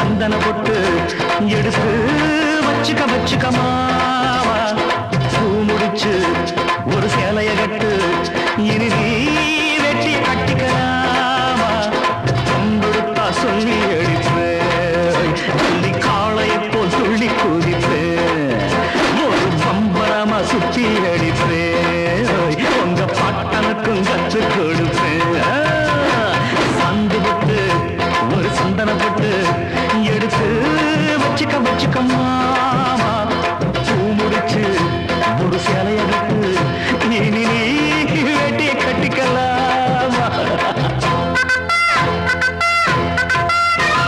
சந்தன பொட்டு எடுத்து வச்சுக்க வச்சுக்கமா பூ முடிச்சு ஒரு சேலைய கட்டு இனி நீ வெட்டிய கட்டிக்கலாமா கொம்புடுத்தா சொல்லி அடிப்பேன் சொல்லி காளையை போல் துள்ளி குதிப்பேன் ஒரு பம்பரமா சுத்தி அடிப்பேன் உங்க பாட்டனுக்கும் கத்து கொடுப்பேன் சந்து விட்டு ஒரு சந்தன போட்டு எடுத்து வச்சுக்க வச்சுக்கம்மா